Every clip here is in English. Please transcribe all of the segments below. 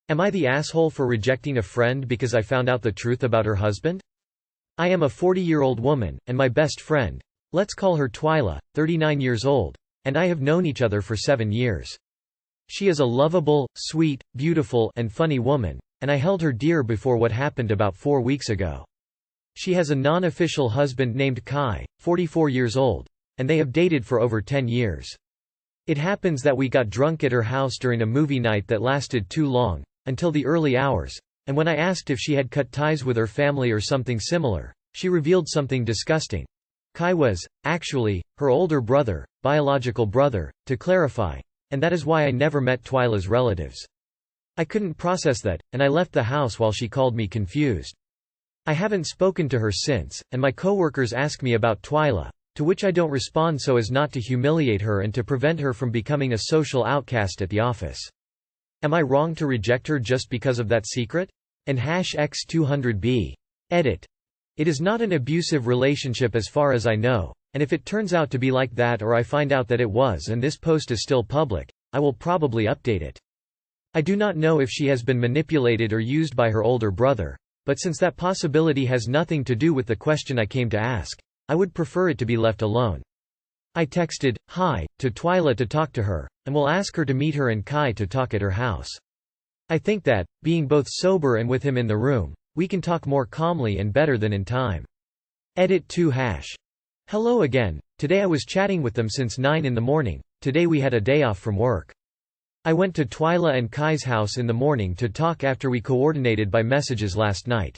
Am I the asshole for rejecting a friend because I found out the truth about her husband? I am a 40-year-old woman, and my best friend, let's call her Twyla, 39 years old, and I have known each other for 7 years. She is a lovable, sweet, beautiful, and funny woman, and I held her dear before what happened about 4 weeks ago. She has a non-official husband named Kai, 44 years old, and they have dated for over 10 years. It happens that we got drunk at her house during a movie night that lasted too long, until the early hours, and when I asked if she had cut ties with her family or something similar, she revealed something disgusting. Kai was, actually, her older brother, biological brother, to clarify, and that is why I never met Twyla's relatives. I couldn't process that, and I left the house while she called me confused. I haven't spoken to her since, and my coworkers ask me about Twyla, to which I don't respond so as not to humiliate her and to prevent her from becoming a social outcast at the office. Am I wrong to reject her just because of that secret? And #X200B. Edit. It is not an abusive relationship as far as I know, and if it turns out to be like that or I find out that it was and this post is still public, I will probably update it. I do not know if she has been manipulated or used by her older brother, but since that possibility has nothing to do with the question I came to ask, I would prefer it to be left alone. I texted, "Hi," to Twyla to talk to her, and will ask her to meet her and Kai to talk at her house. I think that, being both sober and with him in the room, we can talk more calmly and better than in time. Edit 2 #. Hello again, today I was chatting with them since 9 in the morning, today we had a day off from work. I went to Twyla and Kai's house in the morning to talk after we coordinated by messages last night.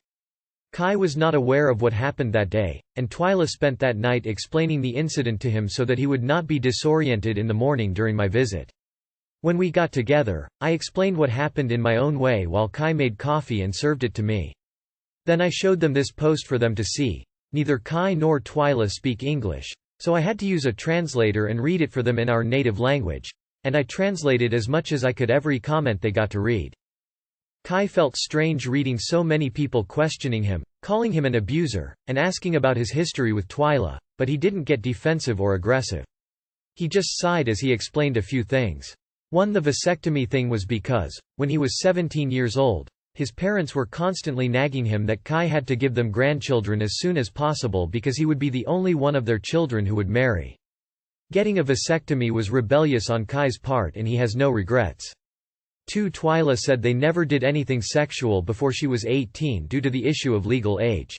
Kai was not aware of what happened that day, and Twyla spent that night explaining the incident to him so that he would not be disoriented in the morning during my visit. When we got together, I explained what happened in my own way while Kai made coffee and served it to me. Then I showed them this post for them to see. Neither Kai nor Twyla speak English, so I had to use a translator and read it for them in our native language, and I translated as much as I could every comment they got to read. Kai felt strange reading so many people questioning him, calling him an abuser, and asking about his history with Twyla, but he didn't get defensive or aggressive. He just sighed as he explained a few things. One, the vasectomy thing was because, when he was 17 years old, his parents were constantly nagging him that Kai had to give them grandchildren as soon as possible because he would be the only one of their children who would marry. Getting a vasectomy was rebellious on Kai's part and he has no regrets. 2, Twyla said they never did anything sexual before she was 18 due to the issue of legal age.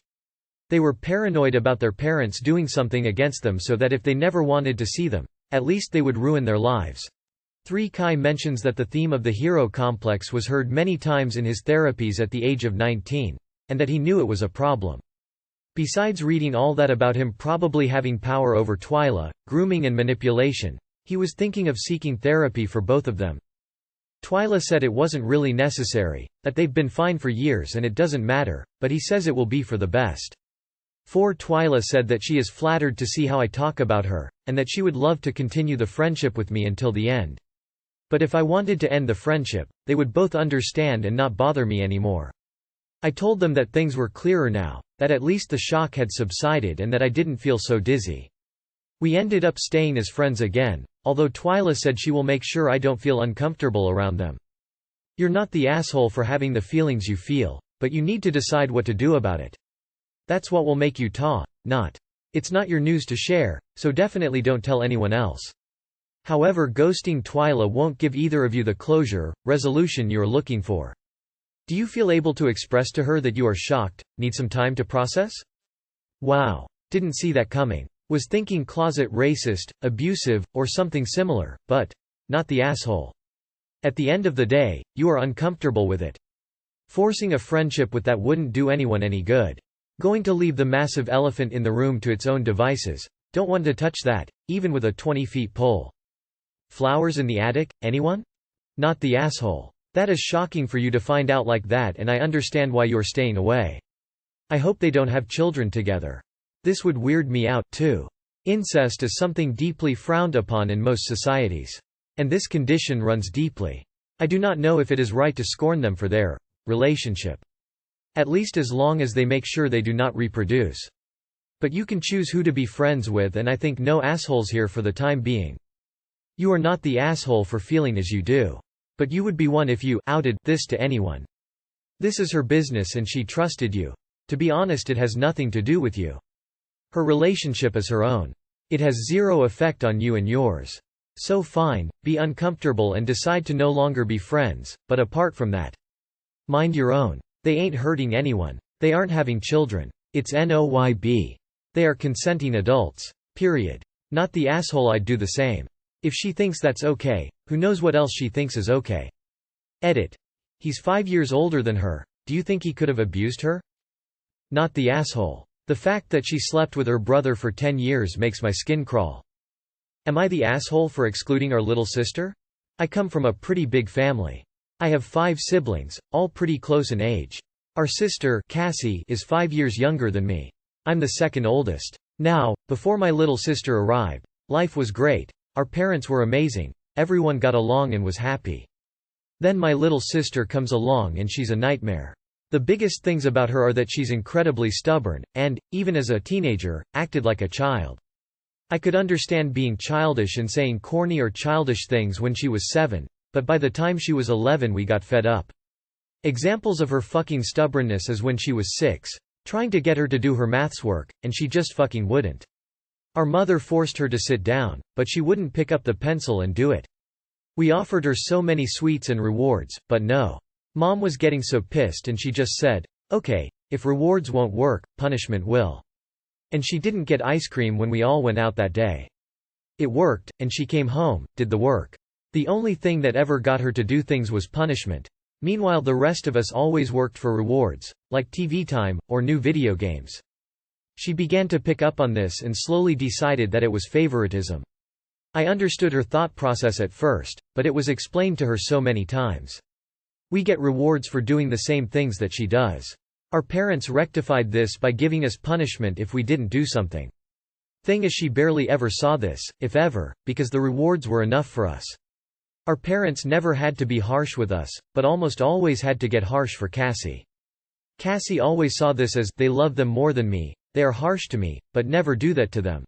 They were paranoid about their parents doing something against them so that if they never wanted to see them, at least they would ruin their lives. 3, Kai mentions that the theme of the hero complex was heard many times in his therapies at the age of 19, and that he knew it was a problem. Besides reading all that about him probably having power over Twyla, grooming and manipulation, he was thinking of seeking therapy for both of them. Twyla said it wasn't really necessary, that they've been fine for years and it doesn't matter, but he says it will be for the best. 4, Twyla said that she is flattered to see how I talk about her, and that she would love to continue the friendship with me until the end. But if I wanted to end the friendship, they would both understand and not bother me anymore. I told them that things were clearer now, that at least the shock had subsided and that I didn't feel so dizzy. We ended up staying as friends again, although Twyla said she will make sure I don't feel uncomfortable around them. You're not the asshole for having the feelings you feel, but you need to decide what to do about it. That's what will make you not. It's not your news to share, so definitely don't tell anyone else. However, ghosting Twyla won't give either of you the resolution you're looking for. Do you feel able to express to her that you are shocked, need some time to process? Wow. Didn't see that coming. Was thinking closet racist, abusive, or something similar, but not the asshole. At the end of the day, you are uncomfortable with it. Forcing a friendship with that wouldn't do anyone any good. Going to leave the massive elephant in the room to its own devices. Don't want to touch that, even with a 20-foot pole. Flowers in the attic, anyone? Not the asshole. That is shocking for you to find out like that, and I understand why you're staying away. I hope they don't have children together. This would weird me out, too. Incest is something deeply frowned upon in most societies. And this condition runs deeply. I do not know if it is right to scorn them for their relationship. At least as long as they make sure they do not reproduce. But you can choose who to be friends with, and I think no assholes here for the time being. You are not the asshole for feeling as you do. But you would be one if you outed this to anyone. This is her business and she trusted you. To be honest, it has nothing to do with you. Her relationship is her own. It has zero effect on you and yours. So fine, be uncomfortable and decide to no longer be friends, but apart from that, mind your own. They ain't hurting anyone. They aren't having children. It's NOYB. They are consenting adults. Period. Not the asshole. I'd do the same. If she thinks that's okay, who knows what else she thinks is okay. Edit. He's 5 years older than her. Do you think he could have abused her? Not the asshole. The fact that she slept with her brother for 10 years makes my skin crawl. Am I the asshole for excluding our little sister? I come from a pretty big family. I have 5 siblings, all pretty close in age. Our sister, Cassie, is 5 years younger than me. I'm the second oldest. Now, before my little sister arrived, life was great. Our parents were amazing. Everyone got along and was happy. Then my little sister comes along and she's a nightmare. The biggest things about her are that she's incredibly stubborn, and, even as a teenager, acted like a child. I could understand being childish and saying corny or childish things when she was 7, but by the time she was 11 we got fed up. Examples of her fucking stubbornness is when she was 6, trying to get her to do her maths work, and she just fucking wouldn't. Our mother forced her to sit down, but she wouldn't pick up the pencil and do it. We offered her so many sweets and rewards, but no. Mom was getting so pissed and she just said, okay, if rewards won't work, punishment will. And she didn't get ice cream when we all went out that day. It worked, and she came home, did the work. The only thing that ever got her to do things was punishment. Meanwhile the rest of us always worked for rewards, like TV time, or new video games. She began to pick up on this and slowly decided that it was favoritism. I understood her thought process at first, but it was explained to her so many times. We get rewards for doing the same things that she does. Our parents rectified this by giving us punishment if we didn't do something. Thing is, she barely ever saw this, if ever, because the rewards were enough for us. Our parents never had to be harsh with us, but almost always had to get harsh for Cassie. Cassie always saw this as, they love them more than me, they are harsh to me, but never do that to them.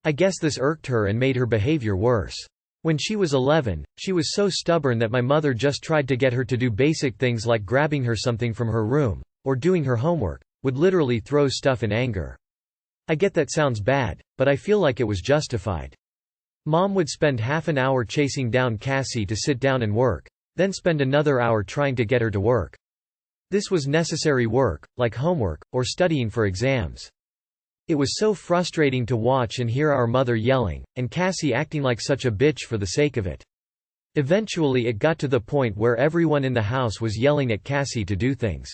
I guess this irked her and made her behavior worse. When she was 11, she was so stubborn that my mother just tried to get her to do basic things like grabbing her something from her room, or doing her homework, would literally throw stuff in anger. I get that sounds bad, but I feel like it was justified. Mom would spend half an hour chasing down Cassie to sit down and work, then spend another hour trying to get her to work. This was necessary work, like homework, or studying for exams. It was so frustrating to watch and hear our mother yelling, and Cassie acting like such a bitch for the sake of it. Eventually it got to the point where everyone in the house was yelling at Cassie to do things.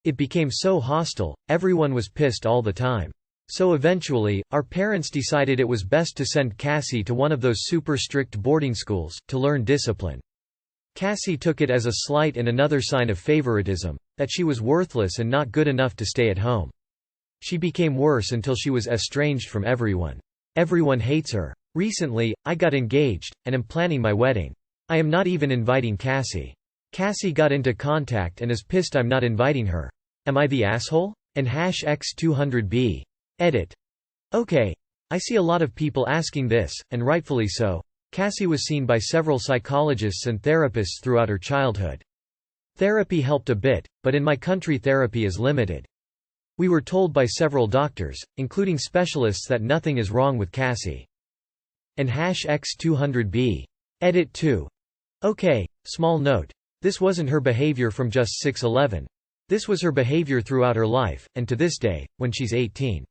It became so hostile, everyone was pissed all the time. So eventually, our parents decided it was best to send Cassie to one of those super strict boarding schools, to learn discipline. Cassie took it as a slight and another sign of favoritism, that she was worthless and not good enough to stay at home. She became worse until she was estranged from everyone. Everyone hates her. Recently, I got engaged, and am planning my wedding. I am not even inviting Cassie. Cassie got into contact and is pissed I'm not inviting her. Am I the asshole? And #X200B. Edit. Okay. I see a lot of people asking this, and rightfully so. Cassie was seen by several psychologists and therapists throughout her childhood. Therapy helped a bit, but in my country therapy is limited. We were told by several doctors, including specialists, that nothing is wrong with Cassie. And #X200B. Edit 2. Okay, small note. This wasn't her behavior from just 6'11". This was her behavior throughout her life, and to this day, when she's 18.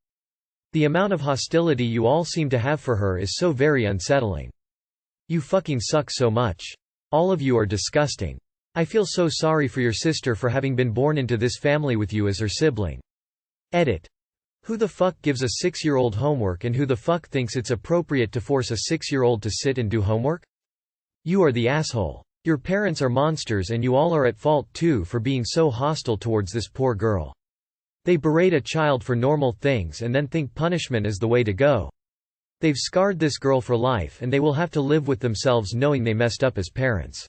The amount of hostility you all seem to have for her is so very unsettling. You fucking suck so much. All of you are disgusting. I feel so sorry for your sister for having been born into this family with you as her sibling. Edit. Who the fuck gives a 6-year-old homework, and who the fuck thinks it's appropriate to force a 6-year-old to sit and do homework? You are the asshole. Your parents are monsters, and you all are at fault too for being so hostile towards this poor girl. They berate a child for normal things and then think punishment is the way to go. They've scarred this girl for life, and they will have to live with themselves knowing they messed up as parents.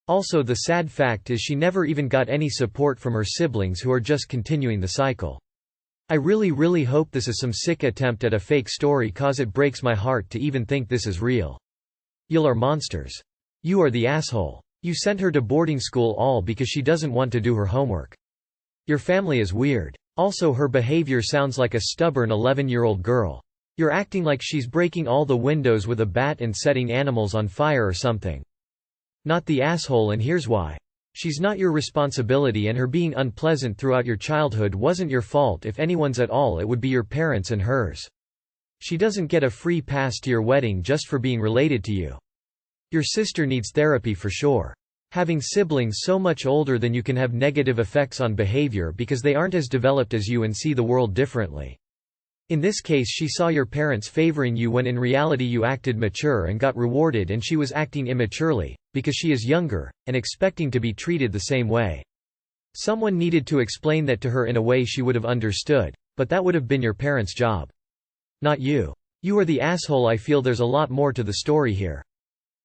Also, the sad fact is she never even got any support from her siblings, who are just continuing the cycle. I really hope this is some sick attempt at a fake story, cause it breaks my heart to even think this is real. Y'all are monsters. You are the asshole. You sent her to boarding school all because she doesn't want to do her homework. Your family is weird. Also, her behavior sounds like a stubborn 11-year-old girl. You're acting like she's breaking all the windows with a bat and setting animals on fire or something. Not the asshole, and here's why. She's not your responsibility, and her being unpleasant throughout your childhood wasn't your fault. If anyone's at all, it would be your parents and hers. She doesn't get a free pass to your wedding just for being related to you. Your sister needs therapy for sure. Having siblings so much older than you can have negative effects on behavior because they aren't as developed as you and see the world differently. In this case, she saw your parents favoring you when in reality you acted mature and got rewarded, and she was acting immaturely, because she is younger, and expecting to be treated the same way. Someone needed to explain that to her in a way she would have understood, but that would have been your parents' job. Not you. You are the asshole. I feel there's a lot more to the story here.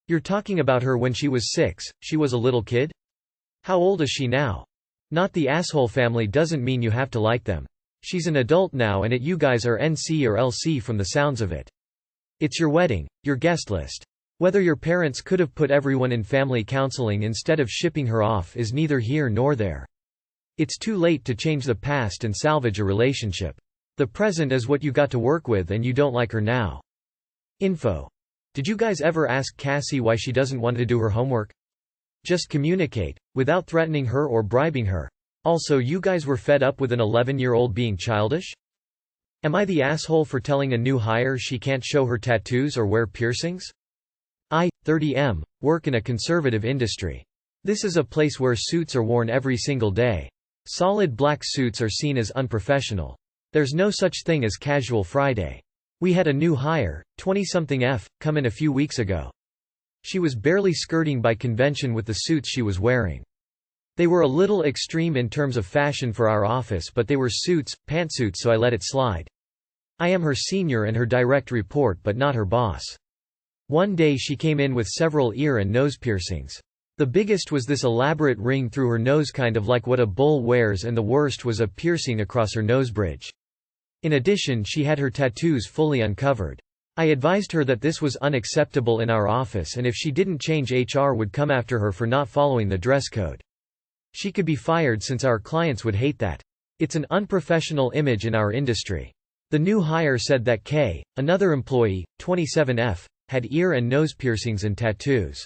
You're talking about her when she was 6, she was a little kid? How old is she now? Not the asshole family doesn't mean you have to like them. She's an adult now, and you guys are NC or LC from the sounds of it. It's your wedding, your guest list. Whether your parents could have put everyone in family counseling instead of shipping her off is neither here nor there. It's too late to change the past and salvage a relationship. The present is what you got to work with, and you don't like her now. Info. Did you guys ever ask Cassie why she doesn't want to do her homework? Just communicate, without threatening her or bribing her. Also, you guys were fed up with an 11-year-old being childish? Am I the asshole for telling a new hire she can't show her tattoos or wear piercings? I, 30M, work in a conservative industry. This is a place where suits are worn every single day. Solid black suits are seen as unprofessional. There's no such thing as casual Friday. We had a new hire, 20-something F, come in a few weeks ago. She was barely skirting by convention with the suits she was wearing. They were a little extreme in terms of fashion for our office, but they were suits, pantsuits, so I let it slide. I am her senior and her direct report, but not her boss. One day she came in with several ear and nose piercings. The biggest was this elaborate ring through her nose, kind of like what a bull wears, and the worst was a piercing across her nose bridge. In addition, she had her tattoos fully uncovered. I advised her that this was unacceptable in our office, and if she didn't change, HR would come after her for not following the dress code. She could be fired since our clients would hate that. It's an unprofessional image in our industry. The new hire said that K, another employee, 27F, had ear and nose piercings and tattoos.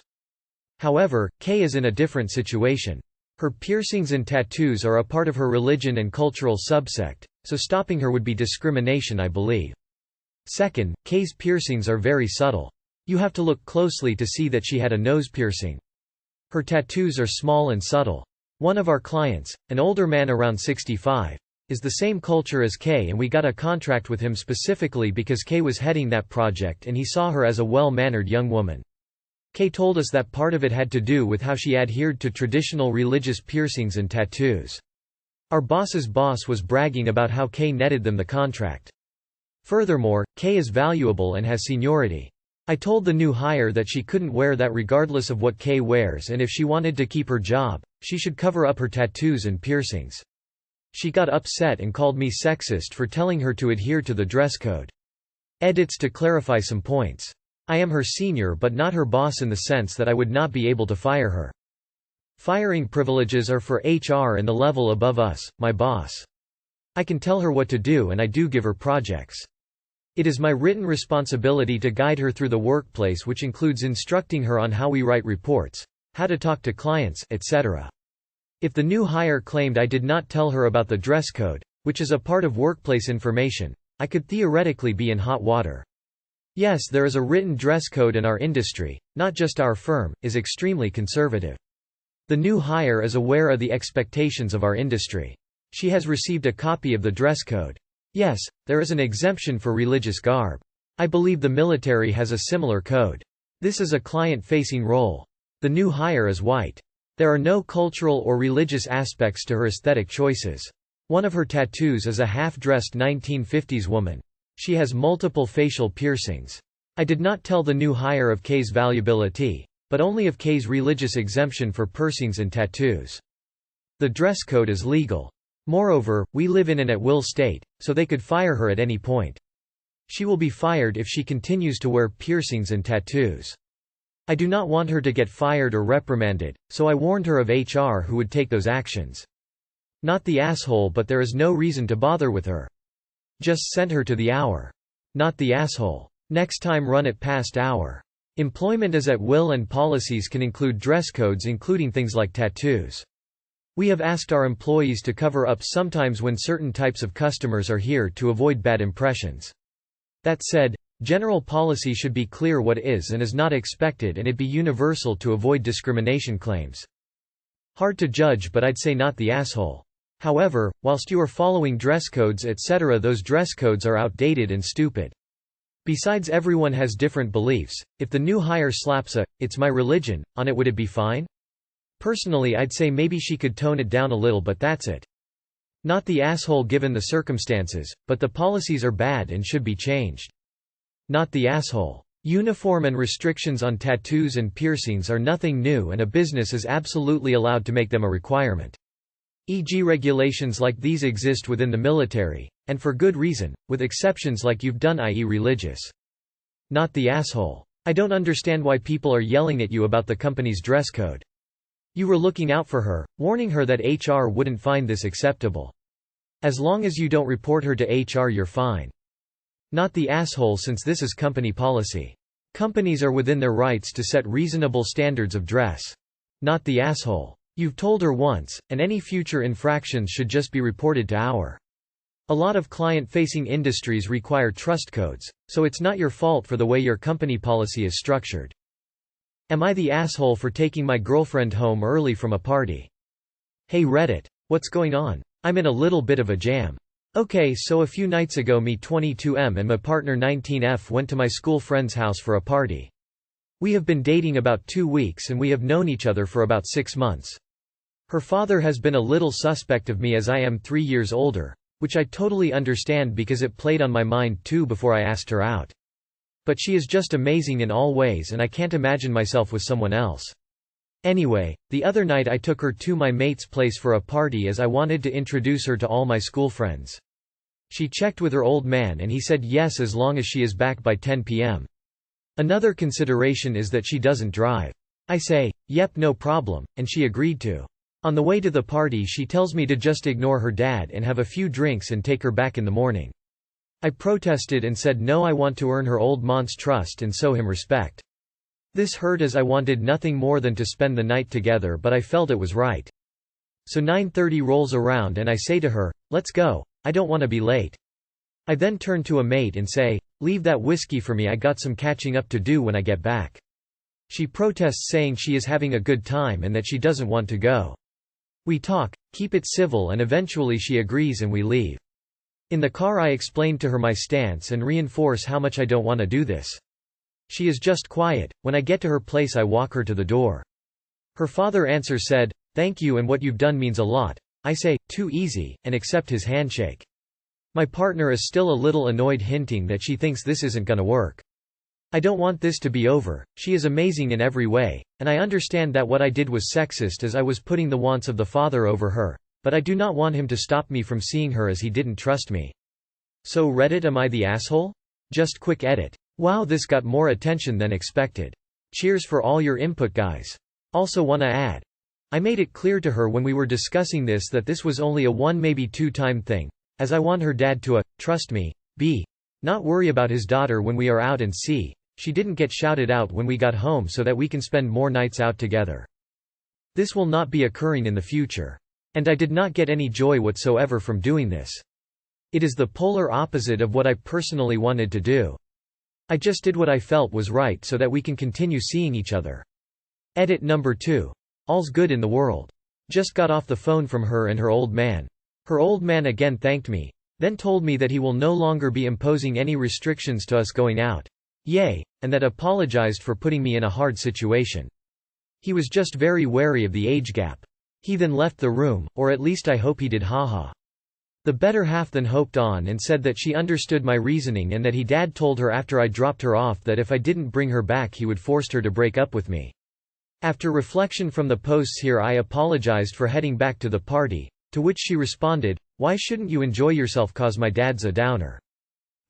However, K is in a different situation. Her piercings and tattoos are a part of her religion and cultural subsect, so stopping her would be discrimination, I believe. Second, K's piercings are very subtle. You have to look closely to see that she had a nose piercing. Her tattoos are small and subtle. One of our clients, an older man around 65, is the same culture as K, and we got a contract with him specifically because K was heading that project and he saw her as a well-mannered young woman. K told us that part of it had to do with how she adhered to traditional religious piercings and tattoos. Our boss's boss was bragging about how K netted them the contract. Furthermore, K is valuable and has seniority. I told the new hire that she couldn't wear that regardless of what K wears, and if she wanted to keep her job, she should cover up her tattoos and piercings. She got upset and called me sexist for telling her to adhere to the dress code. Edits to clarify some points. I am her senior but not her boss in the sense that I would not be able to fire her. Firing privileges are for HR and the level above us, my boss. I can tell her what to do, and I do give her projects. It is my written responsibility to guide her through the workplace, which includes instructing her on how we write reports, how to talk to clients, etc. If the new hire claimed I did not tell her about the dress code, which is a part of workplace information, I could theoretically be in hot water. Yes, there is a written dress code, and our industry, not just our firm, is extremely conservative. The new hire is aware of the expectations of our industry. She has received a copy of the dress code. Yes, there is an exemption for religious garb. I believe the military has a similar code. This is a client-facing role. The new hire is white. There are no cultural or religious aspects to her aesthetic choices. One of her tattoos is a half-dressed 1950s woman. She has multiple facial piercings. I did not tell the new hire of K's valuability, but only of K's religious exemption for piercings and tattoos. The dress code is legal. Moreover, we live in an at-will state, so they could fire her at any point. She will be fired if she continues to wear piercings and tattoos. I do not want her to get fired or reprimanded, so I warned her of HR who would take those actions. Not the asshole, but there is no reason to bother with her. Just send her to the hour. Not the asshole. Next time run it past hour. Employment is at will and policies can include dress codes including things like tattoos. We have asked our employees to cover up sometimes when certain types of customers are here to avoid bad impressions. That said, general policy should be clear what is and is not expected and it be universal to avoid discrimination claims. Hard to judge, but I'd say not the asshole. However, whilst you are following dress codes etc., those dress codes are outdated and stupid. Besides, everyone has different beliefs. If the new hire slaps a "it's my religion" on it, would it be fine? Personally, I'd say maybe she could tone it down a little, but that's it. Not the asshole given the circumstances, but the policies are bad and should be changed. Not the asshole. Uniform and restrictions on tattoos and piercings are nothing new and a business is absolutely allowed to make them a requirement. E.g., regulations like these exist within the military, and for good reason, with exceptions like you've done, i.e. religious. Not the asshole. I don't understand why people are yelling at you about the company's dress code. You were looking out for her, warning her that HR wouldn't find this acceptable. As long as you don't report her to HR, you're fine. Not the asshole, since this is company policy. Companies are within their rights to set reasonable standards of dress. Not the asshole. You've told her once, and any future infractions should just be reported to our. A lot of client-facing industries require trust codes, so it's not your fault for the way your company policy is structured. Am I the asshole for taking my girlfriend home early from a party? Hey Reddit. What's going on? I'm in a little bit of a jam. Okay, so a few nights ago me 22M and my partner 19F went to my school friend's house for a party. We have been dating about 2 weeks and we have known each other for about 6 months. Her father has been a little suspect of me as I am 3 years older, which I totally understand because it played on my mind too before I asked her out. But she is just amazing in all ways and I can't imagine myself with someone else. Anyway, the other night I took her to my mate's place for a party as I wanted to introduce her to all my school friends. She checked with her old man and he said yes as long as she is back by 10 p.m. Another consideration is that she doesn't drive. I say, yep, no problem, and she agreed to. On the way to the party she tells me to just ignore her dad and have a few drinks and take her back in the morning. I protested and said no, I want to earn her old man's trust and show him respect. This hurt as I wanted nothing more than to spend the night together, but I felt it was right. So 9:30 rolls around and I say to her, let's go, I don't want to be late. I then turn to a mate and say, leave that whiskey for me, I got some catching up to do when I get back. She protests saying she is having a good time and that she doesn't want to go. We talk, keep it civil, and eventually she agrees and we leave. In the car I explain to her my stance and reinforce how much I don't want to do this. She is just quiet. When I get to her place I walk her to the door. Her father answers said, thank you and what you've done means a lot. I say, too easy, and accept his handshake. My partner is still a little annoyed, hinting that she thinks this isn't gonna work. I don't want this to be over, she is amazing in every way, and I understand that what I did was sexist as I was putting the wants of the father over her, but I do not want him to stop me from seeing her as he didn't trust me. So Reddit, am I the asshole? Just quick edit. Wow, this got more attention than expected. Cheers for all your input, guys. Also wanna add. I made it clear to her when we were discussing this that this was only a 1 maybe 2 time thing, as I want her dad to trust me, b. not worry about his daughter when we are out, and c. she didn't get shouted out when we got home so that we can spend more nights out together. This will not be occurring in the future. And I did not get any joy whatsoever from doing this. It is the polar opposite of what I personally wanted to do. I just did what I felt was right so that we can continue seeing each other. Edit number 2. All's good in the world. Just got off the phone from her and her old man. Her old man again thanked me, then told me that he will no longer be imposing any restrictions to us going out. Yay, and that apologized for putting me in a hard situation. He was just very wary of the age gap. He then left the room, or at least I hope he did, haha. The better half then hoped on and said that she understood my reasoning and that he dad told her after I dropped her off that if I didn't bring her back he would force her to break up with me. After reflection from the posts here, I apologized for heading back to the party, to which she responded, why shouldn't you enjoy yourself cause my dad's a downer.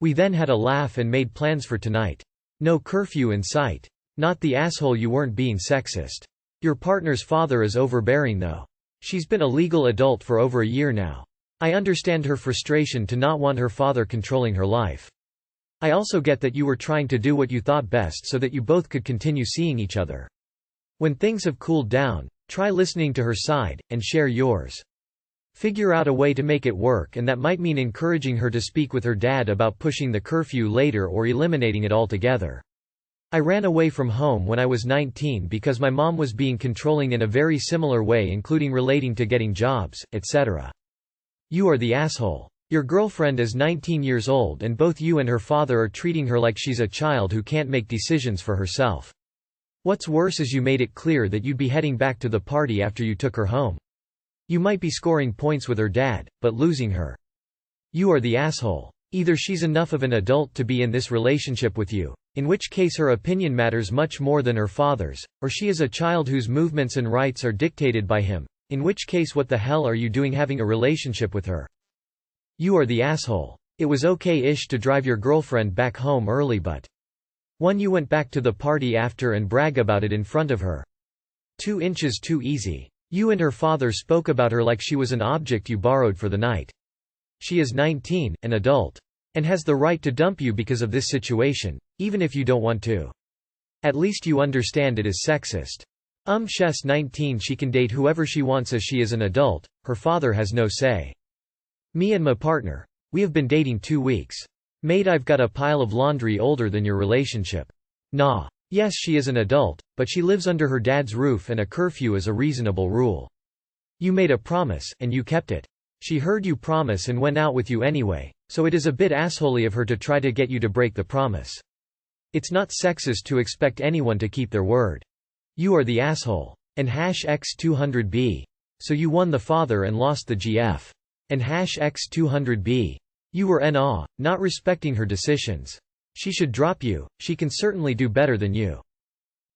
We then had a laugh and made plans for tonight. No curfew in sight. Not the asshole, you weren't being sexist. Your partner's father is overbearing though. She's been a legal adult for over a year now. I understand her frustration to not want her father controlling her life. I also get that you were trying to do what you thought best so that you both could continue seeing each other. When things have cooled down, try listening to her side, and share yours. Figure out a way to make it work, and that might mean encouraging her to speak with her dad about pushing the curfew later or eliminating it altogether. I ran away from home when I was 19 because my mom was being controlling in a very similar way, including relating to getting jobs, etc. You are the asshole. Your girlfriend is 19 years old and both you and her father are treating her like she's a child who can't make decisions for herself. What's worse is you made it clear that you'd be heading back to the party after you took her home. You might be scoring points with her dad, but losing her. You are the asshole. Either she's enough of an adult to be in this relationship with you, in which case her opinion matters much more than her father's, or she is a child whose movements and rights are dictated by him, in which case what the hell are you doing having a relationship with her? You are the asshole. It was okay-ish to drive your girlfriend back home early, but 1. You went back to the party after and brag about it in front of her. 2 inches too easy. You and her father spoke about her like she was an object you borrowed for the night. She is 19, an adult, and has the right to dump you because of this situation, even if you don't want to. At least you understand it is sexist. She's 19, she can date whoever she wants as she is an adult, her father has no say. Me and my partner, we have been dating 2 weeks. Mate, I've got a pile of laundry older than your relationship. Nah. Yes, she is an adult, but she lives under her dad's roof and a curfew is a reasonable rule. You made a promise, and you kept it. She heard you promise and went out with you anyway, so it is a bit assholey of her to try to get you to break the promise. It's not sexist to expect anyone to keep their word. You are the asshole. And #X200B. So you won the father and lost the GF. And #X200B. You were not respecting her decisions. She should drop you, she can certainly do better than you.